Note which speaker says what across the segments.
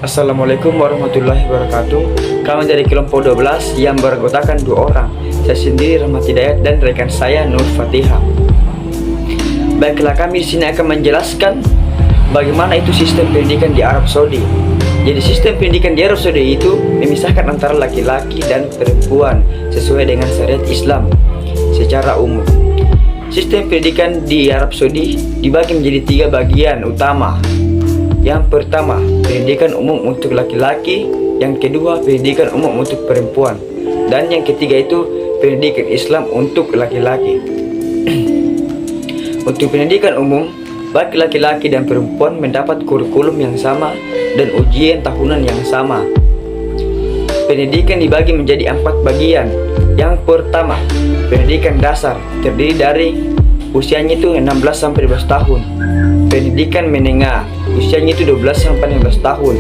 Speaker 1: Assalamualaikum warahmatullahi wabarakatuh. Kami dari kelompok 12 yang beranggotakan 2 orang. Saya sendiri Rahmat Hidayat dan rekan saya Nur Fatihah. Baiklah, kami di sini akan menjelaskan bagaimana itu sistem pendidikan di Arab Saudi. Jadi sistem pendidikan di Arab Saudi itu memisahkan antara laki-laki dan perempuan sesuai dengan syariat Islam secara umum. Sistem pendidikan di Arab Saudi dibagi menjadi 3 bagian utama. Yang pertama, pendidikan umum untuk laki-laki. Yang kedua, pendidikan umum untuk perempuan. Dan yang ketiga itu pendidikan Islam untuk laki-laki. Untuk pendidikan umum, baik laki-laki dan perempuan mendapat kurikulum yang sama dan ujian tahunan yang sama. Pendidikan dibagi menjadi 4 bagian. Yang pertama, pendidikan dasar terdiri dari usianya itu 16 sampai 12 tahun. Pendidikan menengah usianya itu 12 sampai 15 tahun.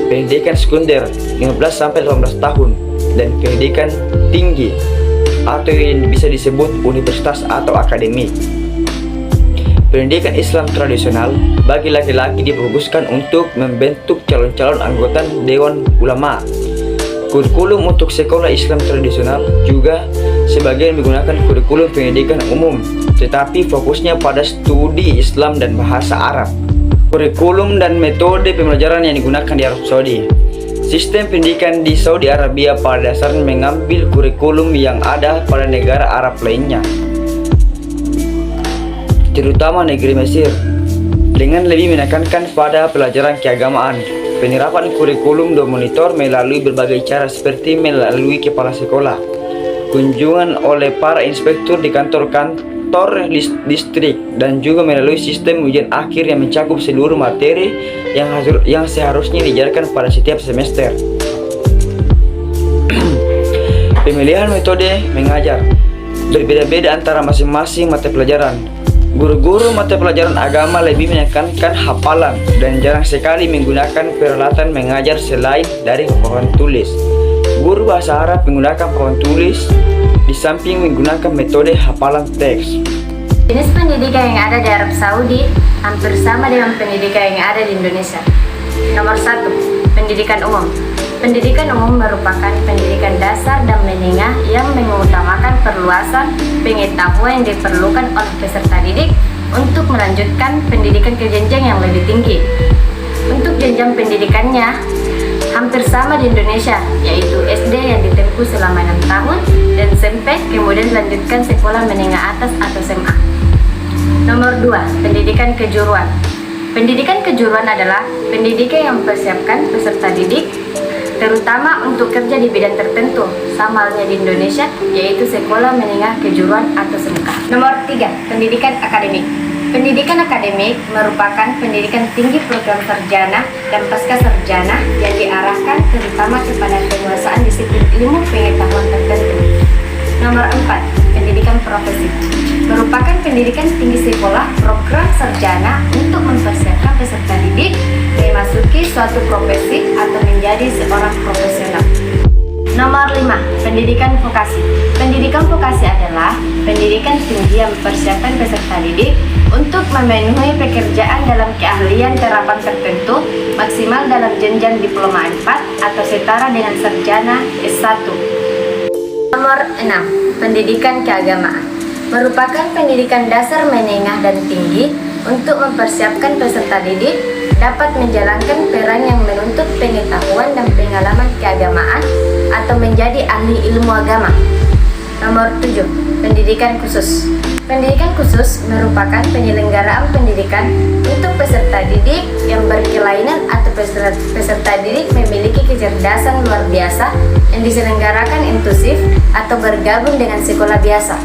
Speaker 1: Pendidikan sekunder 15 sampai 18 tahun. Dan pendidikan tinggi atau yang bisa disebut universitas atau akademik. Pendidikan Islam tradisional bagi laki-laki dibaguskan untuk membentuk calon-calon anggota Dewan Ulama. Kurikulum untuk sekolah Islam tradisional juga sebagian menggunakan kurikulum pendidikan umum, tetapi fokusnya pada studi Islam dan bahasa Arab. Kurikulum dan metode pembelajaran yang digunakan di Arab Saudi. Sistem pendidikan di Saudi Arabia pada dasarnya mengambil kurikulum yang ada pada negara Arab lainnya, terutama negeri Mesir, dengan lebih menekankan pada pelajaran keagamaan. Penerapan kurikulum dimonitor melalui berbagai cara seperti melalui kepala sekolah, kunjungan oleh para inspektur di kantor-kantor distrik, dan juga melalui sistem ujian akhir yang mencakup seluruh materi yang seharusnya diajarkan pada setiap semester. Pemilihan metode mengajar berbeda-beda antara masing-masing mata pelajaran. Guru-guru mata pelajaran agama lebih menekankan hafalan dan jarang sekali menggunakan peralatan mengajar selain dari papan tulis. Guru bahasa Arab menggunakan papan tulis di samping menggunakan metode hafalan teks.
Speaker 2: Jenis pendidikan yang ada di Arab Saudi hampir sama dengan pendidikan yang ada di Indonesia. Nomor 1, pendidikan umum. Pendidikan umum merupakan pendidikan dasar dan menengah yang mengutamakan perluasan pengetahuan yang diperlukan oleh peserta didik untuk melanjutkan pendidikan ke jenjang yang lebih tinggi. Untuk jenjang pendidikannya hampir sama di Indonesia, yaitu SD yang ditempuh selama 6 tahun dan SMP kemudian dilanjutkan sekolah menengah atas atau SMA. Nomor 2, pendidikan kejuruan. Pendidikan kejuruan adalah pendidikan yang mempersiapkan peserta didik terutama untuk kerja di bidang tertentu, sama halnya di Indonesia, yaitu sekolah menengah kejuruan atau SMK. Nomor 3, pendidikan akademik. Pendidikan akademik merupakan pendidikan tinggi program sarjana dan pasca sarjana yang diarahkan terutama kepada penguasaan disiplin ilmu pengetahuan tertentu. Nomor 4, pendidikan profesi. Merupakan pendidikan tinggi sekolah program sarjana untuk mempersiapkan peserta didik memasuki suatu profesi atau menjadi seorang profesional. Nomor 5, pendidikan vokasi. Pendidikan vokasi adalah pendidikan tinggi yang mempersiapkan peserta didik untuk memenuhi pekerjaan dalam keahlian terapan tertentu maksimal dalam jenjang diploma 4 atau setara dengan sarjana S1. Nomor 6, pendidikan keagamaan. Merupakan pendidikan dasar menengah dan tinggi untuk mempersiapkan peserta didik dapat menjalankan peran yang menuntut pengetahuan dan pengalaman keagamaan atau menjadi ahli ilmu agama. Nomor 7, pendidikan khusus. Pendidikan khusus merupakan penyelenggaraan pendidikan untuk peserta didik yang berkelainan atau peserta didik memiliki kecerdasan luar biasa yang diselenggarakan inklusif atau bergabung dengan sekolah biasa.